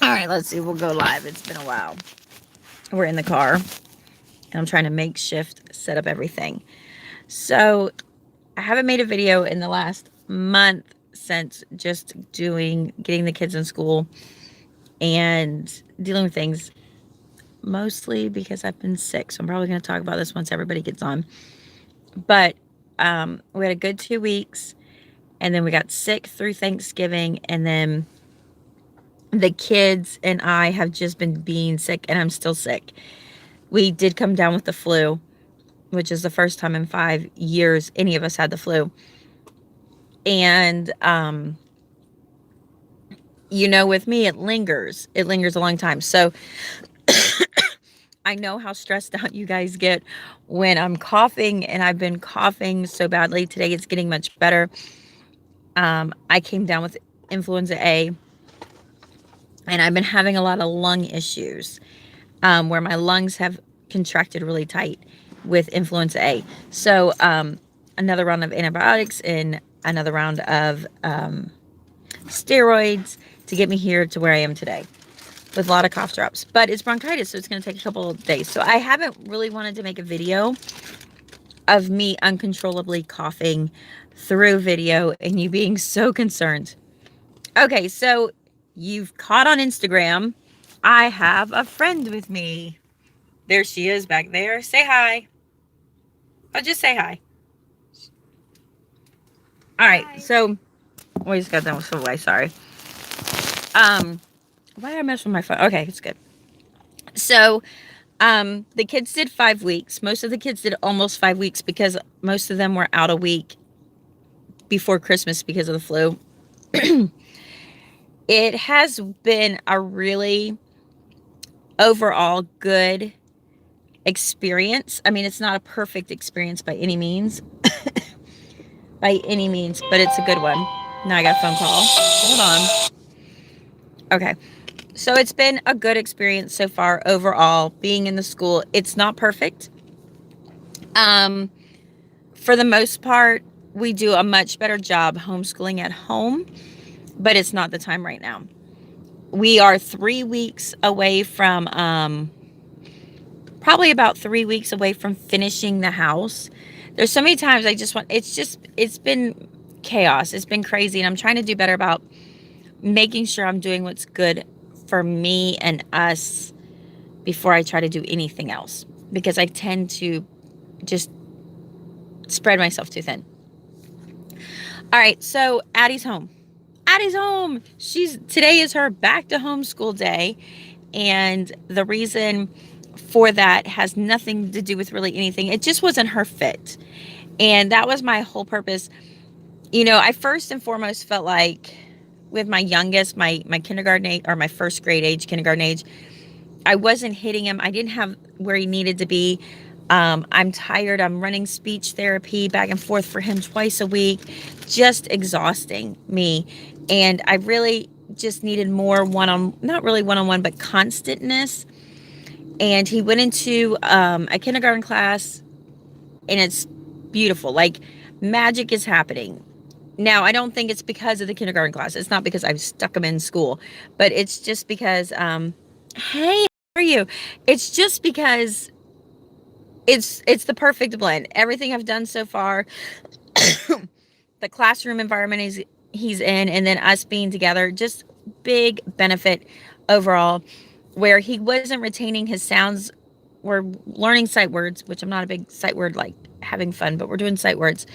All right, let's see. We'll go live. It's been a while. We're in the car, and I'm trying to makeshift set up everything. So I haven't made a video in the last month since just getting the kids in school and dealing with things, mostly because I've been sick. So I'm probably going to talk about this once everybody gets on. But we had a good 2 weeks, and then we got sick through Thanksgiving, and then the kids and I have just been being sick, and I'm still sick. We did come down with the flu, which is the first time in 5 years any of us had the flu. And, with me, it lingers. It lingers a long time. So I know how stressed out you guys get when I'm coughing, and I've been coughing so badly. Today it's getting much better. I came down with influenza A, and I've been having a lot of lung issues, where my lungs have contracted really tight with influenza A. So another round of antibiotics and another round of steroids to get me here to where I am today, with a lot of cough drops. But it's bronchitis, so it's going to take a couple of days. So I haven't really wanted to make a video of me uncontrollably coughing through video and you being so concerned. Okay, so you've caught on Instagram, I have a friend with me. There she is back there. Say hi. I'll just say hi. All right, hi. So we just got done with Subway. Sorry. Why did I mess with my phone? Okay, it's good. So, the kids did 5 weeks. Most of the kids did almost 5 weeks because most of them were out a week before Christmas because of the flu. It has been a really overall good experience. I mean, it's not a perfect experience by any means, but it's a good one. Now I got a phone call. Hold on. Okay. So it's been a good experience so far overall being in the school. It's not perfect. For the most part, we do a much better job homeschooling at home, but it's not the time right now. We are 3 weeks away from, probably about 3 weeks away from finishing the house. There's so many times it's been chaos. It's been crazy, and I'm trying to do better about making sure I'm doing what's good for me and us before I try to do anything else, because I tend to just spread myself too thin. All right, so Addie's home. Today is her back to homeschool day, and the reason for that has nothing to do with really anything. It just wasn't her fit, and that was my whole purpose. I first and foremost felt like with my youngest, my kindergarten age, or my first grade age, kindergarten age, I wasn't hitting him. I didn't have where he needed to be. I'm tired. I'm running speech therapy back and forth for him twice a week, just exhausting me. And I really just needed more not really one-on-one, but constantness. And he went into a kindergarten class, and it's beautiful. Like, magic is happening. Now, I don't think it's because of the kindergarten class. It's not because I've stuck him in school, but it's just because, hey, how are you? It's just because it's the perfect blend. Everything I've done so far, the classroom environment he's in, and then us being together, just big benefit overall, where he wasn't retaining his sounds. We're learning sight words, which I'm not a big sight word, like having fun, but we're doing sight words.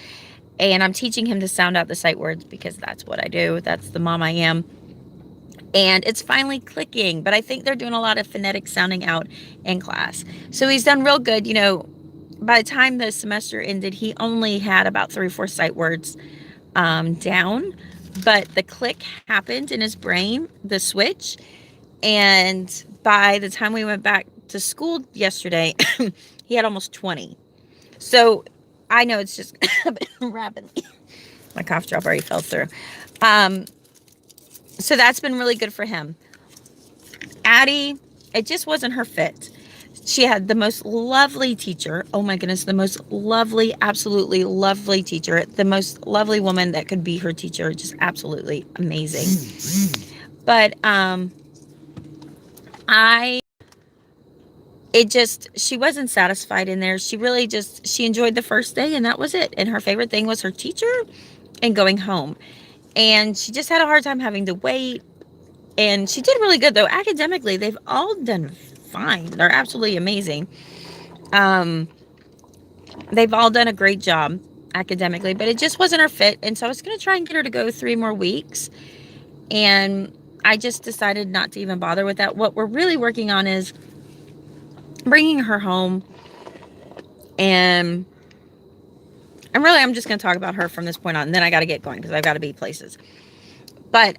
And I'm teaching him to sound out the sight words because that's what I do. That's the mom I am. And it's finally clicking. But I think they're doing a lot of phonetic sounding out in class. So he's done real good. By the time the semester ended, he only had about 3 or 4 sight words down. But the click happened in his brain, the switch. And by the time we went back to school yesterday, he had almost 20. So I know it's just rapidly. My cough drop already fell through. So that's been really good for him. Addie, it just wasn't her fit. She had the most lovely teacher. Oh my goodness, the most lovely, absolutely lovely teacher. The most lovely woman that could be her teacher. Just absolutely amazing. But I it just she wasn't satisfied in there. She really just she enjoyed the first day and that was it. And her favorite thing was her teacher and going home. And she just had a hard time having to wait. And she did really good though. Academically, they've all done fine. They're absolutely amazing. Um they've all done a great job academically, but it just wasn't her fit. And so I was going to try and get her to go 3 more weeks. And I just decided not to even bother with that. What we're really working on is bringing her home. And really, I'm just going to talk about her from this point on. And then I got to get going because I've got to be places. But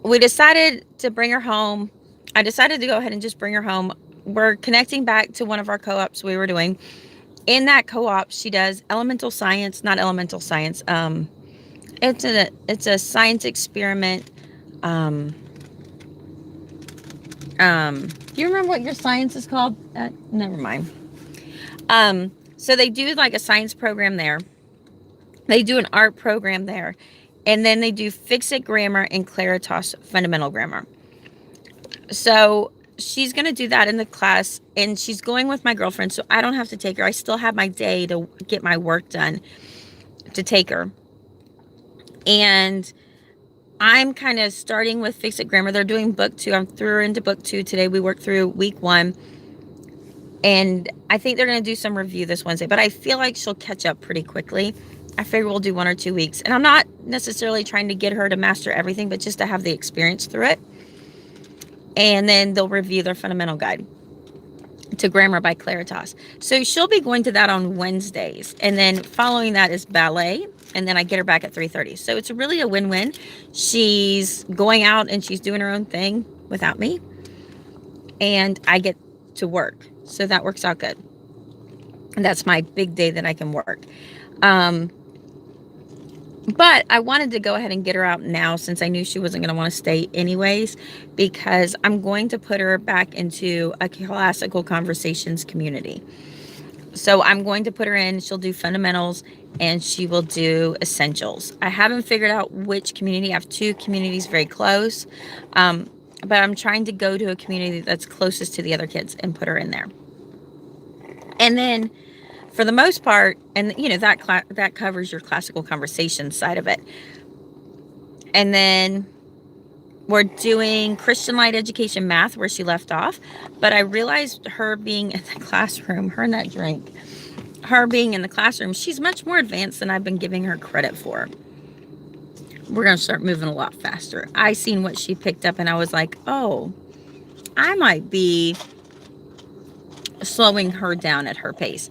we decided to bring her home. I decided to go ahead and just bring her home. We're connecting back to one of our co-ops we were doing. In that co-op, she does elemental science, not elemental science. It's a science experiment. Do you remember what your science is called? Never mind. So they do like a science program there. They do an art program there. And then they do Fix-It Grammar and Claritas Fundamental Grammar. So she's going to do that in the class. And she's going with my girlfriend. So I don't have to take her. I still have my day to get my work done to take her. And I'm kind of starting with Fix-It Grammar. They're doing book 2. I threw her into book 2 today. We worked through week 1. And I think they're going to do some review this Wednesday. But I feel like she'll catch up pretty quickly. I figure we'll do 1 or 2 weeks. And I'm not necessarily trying to get her to master everything, but just to have the experience through it. And then they'll review their fundamental guide to Grammar by Claritas. So she'll be going to that on Wednesdays. And then following that is ballet. And then I get her back at 3:30. So it's really a win-win. She's going out and she's doing her own thing without me. And I get to work. So that works out good. And that's my big day that I can work. But I wanted to go ahead and get her out now since I knew she wasn't going to want to stay anyways, because I'm going to put her back into a classical conversations community. So I'm going to put her in. She'll do fundamentals and she will do essentials. I haven't figured out which community. I have 2 communities very close. But I'm trying to go to a community that's closest to the other kids and put her in there. And then for the most part, and you know, that covers your classical conversation side of it. And then we're doing Christian Light Education Math where she left off. But I realized her being in the classroom, her and that drink, her being in the classroom, she's much more advanced than I've been giving her credit for. We're going to start moving a lot faster. I seen what she picked up and I was like, oh, I might be slowing her down at her pace.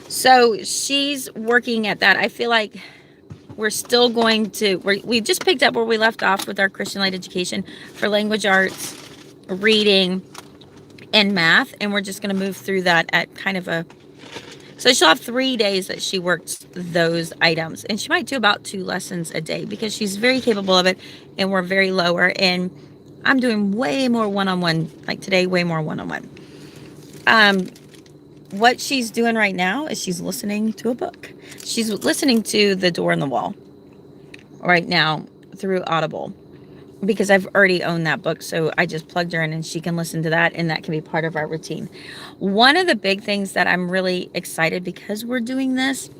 So she's working at that. I feel like we're still going to, we just picked up where we left off with our Christian Light Education for language arts, reading, and math. And we're just going to move through that at kind of a, so she'll have 3 days that she works those items. And she might do about 2 lessons a day because she's very capable of it. And we're very lower. And I'm doing way more one-on-one, like today, way more one-on-one. What she's doing right now is she's listening to a book. She's listening to The Door in the Wall right now through Audible because I've already owned that book. So I just plugged her in and she can listen to that and that can be part of our routine. One of the big things that I'm really excited because we're doing this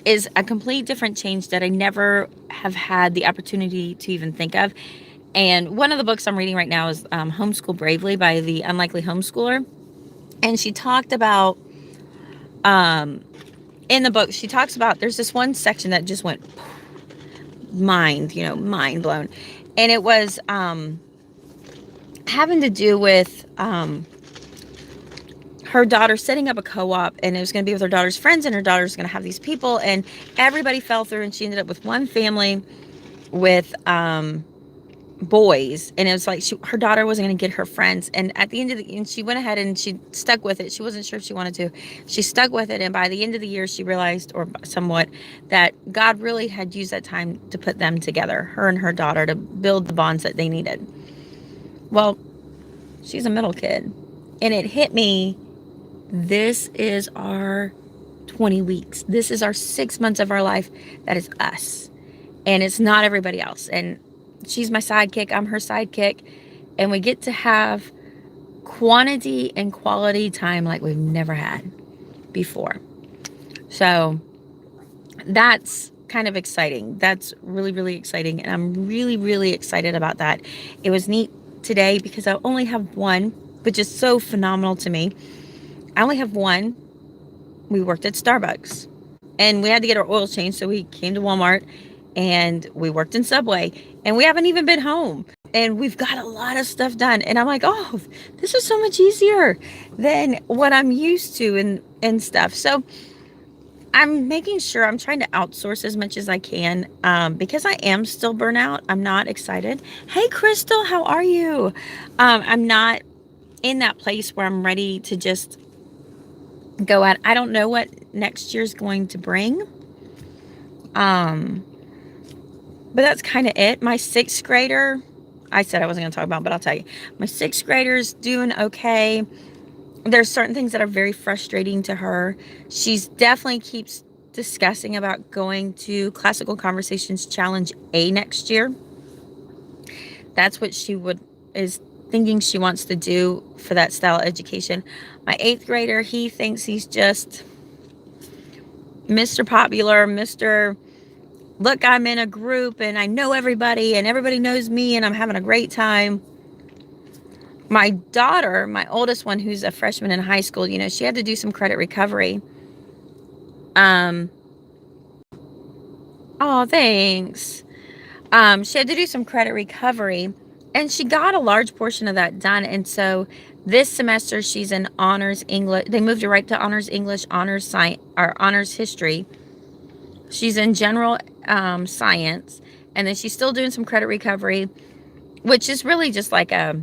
is a complete different change that I never have had the opportunity to even think of. And one of the books I'm reading right now is Homeschool Bravely by the Unlikely Homeschooler. And she talked about, in the book, she talks about, there's this one section that just went mind blown. And it was having to do with her daughter setting up a co-op, and it was going to be with her daughter's friends, and her daughter's going to have these people, and everybody fell through, and she ended up with one family with boys, and it was like her daughter wasn't going to get her friends, and at the end of and she went ahead and she stuck with it. She wasn't sure if she wanted to. She stuck with it, and by the end of the year she realized, or somewhat, that God really had used that time to put them together, her and her daughter, to build the bonds that they needed. Well, she's a middle kid, and it hit me, this is our 20 weeks. This is our 6 months of our life. That is us, and it's not everybody else. And She's my sidekick. I'm her sidekick. And we get to have quantity and quality time like we've never had before. So that's kind of exciting. That's really, really exciting. And I'm really, really excited about that. It was neat today because I only have one, which is so phenomenal to me. I only have one. We worked at Starbucks and we had to get our oil changed. So we came to Walmart and we worked in Subway and we haven't even been home. And we've got a lot of stuff done. And I'm like, oh, this is so much easier than what I'm used to and stuff. So I'm making sure I'm trying to outsource as much as I can because I am still burnout. I'm not excited. Hey, Crystal, how are you? I'm not in that place where I'm ready to just go at. I don't know what next year's going to bring. But that's kind of it. My sixth grader, I said I wasn't going to talk about, but I'll tell you. My sixth grader's doing okay. There's certain things that are very frustrating to her. She's definitely keeps discussing about going to Classical Conversations Challenge A next year. That's what she is thinking she wants to do for that style of education. My eighth grader, he thinks he's just Mr. Popular, Mr. Look, I'm in a group and I know everybody and everybody knows me and I'm having a great time. My daughter, my oldest one, who's a freshman in high school, she had to do some credit recovery. Oh, thanks. She had to do some credit recovery and she got a large portion of that done. And so this semester she's in honors English. They moved her right to honors English, honors science, or honors history. She's in general science, and then she's still doing some credit recovery, which is really just like it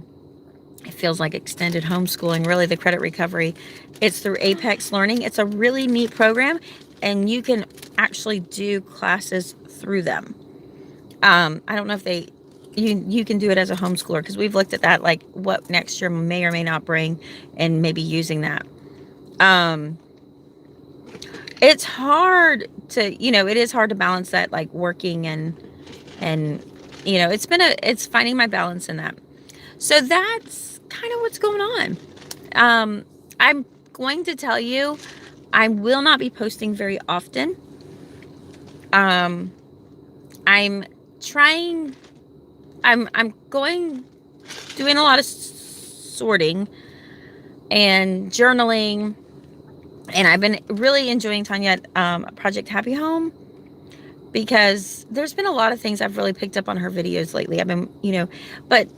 feels like extended homeschooling, really, the credit recovery. It's through Apex Learning. It's a really neat program, and you can actually do classes through them. I don't know if you can do it as a homeschooler, because we've looked at that, like what next year may or may not bring, and maybe using that. It's hard to, it is hard to balance that, like working and it's finding my balance in that. So that's kind of what's going on. I'm going to tell you, I will not be posting very often. I'm trying, doing a lot of sorting and journaling. And I've been really enjoying Tanya Project Happy Home, because there's been a lot of things I've really picked up on her videos lately. I've been, but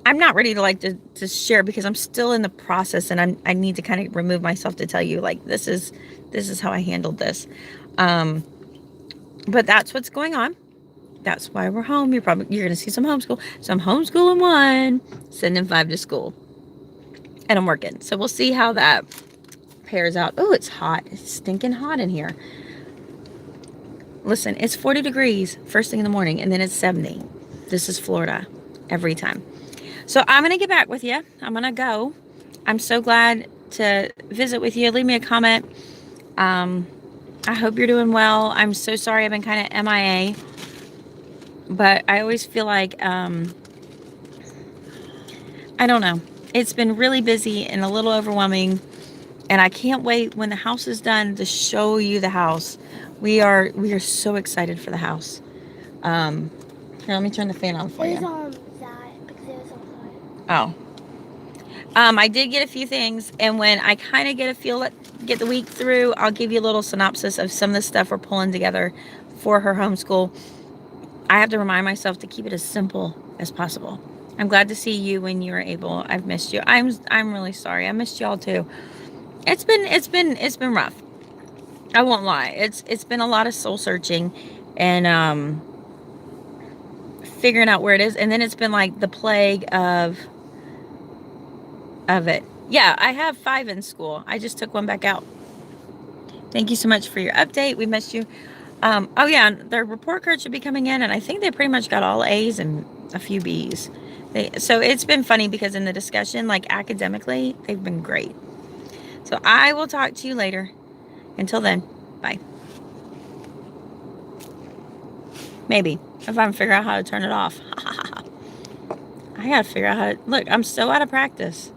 I'm not ready to share because I'm still in the process, and I need to kind of remove myself to tell you, like, this is how I handled this. But that's what's going on. That's why we're home. You're going to see some homeschool. So I'm homeschooling one, sending 5 to school, and I'm working. So we'll see how that pairs out. Oh, it's hot. It's stinking hot in here. Listen, it's 40 degrees first thing in the morning, and then it's 70. This is Florida every time. So I'm going to get back with you. I'm going to go. I'm so glad to visit with you. Leave me a comment. I hope you're doing well. I'm so sorry I've been kind of MIA, but I always feel like, I don't know. It's been really busy and a little overwhelming. And I can't wait when the house is done to show you the house. We are so excited for the house. Here, let me turn the fan on for you. Oh. I did get a few things, and when I kind of get the week through, I'll give you a little synopsis of some of the stuff we're pulling together for her homeschool. I have to remind myself to keep it as simple as possible. I'm glad to see you when you are able. I've missed you. I'm really sorry. I missed y'all too. It's been rough. I won't lie. It's been a lot of soul searching and figuring out where it is. And then it's been like the plague of it. Yeah, I have 5 in school. I just took one back out. Thank you so much for your update. We missed you. Oh yeah, their report card should be coming in, and I think they pretty much got all A's and a few B's. So it's been funny because in the discussion, like academically, they've been great. So I will talk to you later. Until then, bye. Maybe. if I can figure out how to turn it off. I gotta figure out how to, look, I'm so out of practice.